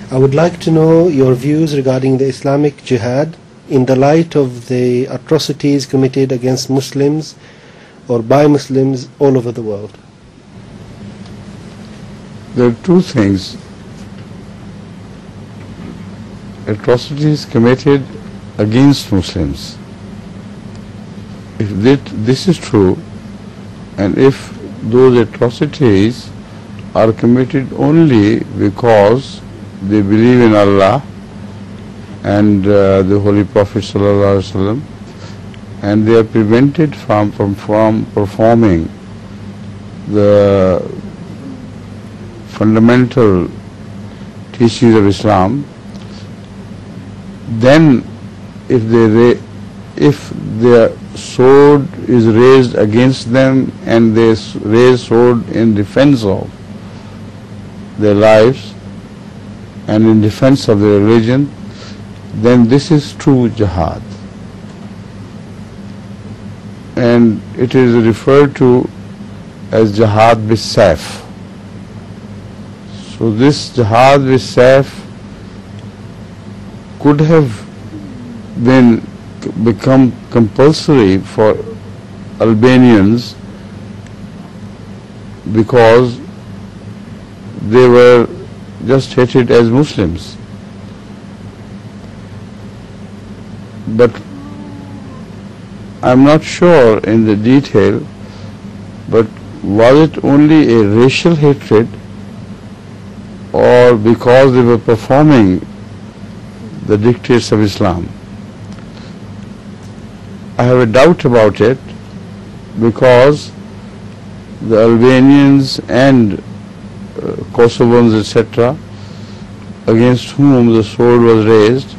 I would like to know your views regarding the Islamic jihad in the light of the atrocities committed against Muslims or by Muslims all over the world. There are two things. Atrocities committed against Muslims. If this is true, and if those atrocities are committed only because they believe in Allah and the Holy Prophet sallallahu alaihi wasallam, and they are prevented from performing the fundamental teachings of Islam, then if their sword is raised against them and they raise sword in defense of their lives and in defense of their religion, then this is true jihad. And it is referred to as jihad bis-sayf. So this jihad bis-sayf could have become compulsory for Albanians because they were just treated as Muslims. But I'm not sure in the detail, but was it only a racial hatred or because they were performing the dictates of Islam? I have a doubt about it because the Albanians and Kosovans, etc., against whom the sword was raised,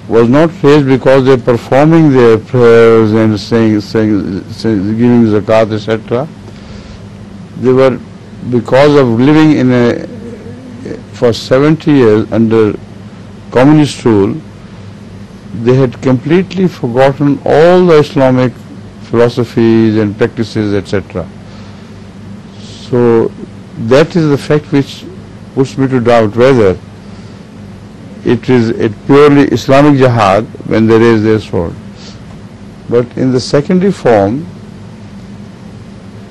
was not raised because they are performing their prayers and saying giving zakat, etc. They were because of living for 70 years under communist rule. They had completely forgotten all the Islamic philosophies and practices, etc. So that is the fact which puts me to doubt whether it is a purely Islamic jihad when they raise their sword. But in the secondary form,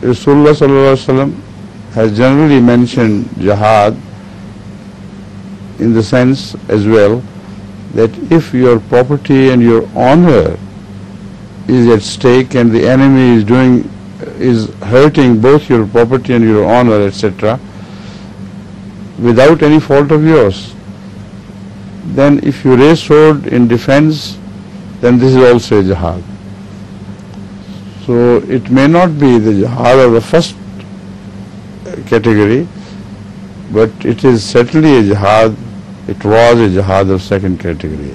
Rasulullah sallallahu alaihi wasallam has generally mentioned jihad in the sense as well that if your property and your honor is at stake and the enemy is hurting both your property and your honor, etc., without any fault of yours, then if you raise sword in defense, then this is also a jihad. So it may not be the jihad of the first category, but it is certainly a jihad. It was a jihad of second category.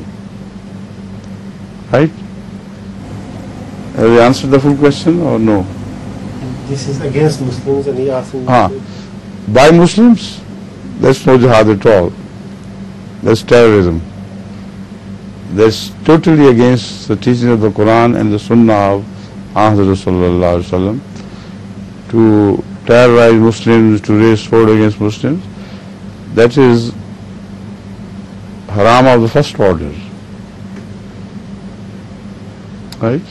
Right? Have you answered the full question or no? This is against Muslims and he asking by Muslims? That's no jihad at all. That's terrorism. That's totally against the teaching of the Quran and the Sunnah of Ahmad sallallahu alaihi wasallam. To terrorize Muslims, to raise sword against Muslims, that is haram of the first order. Right?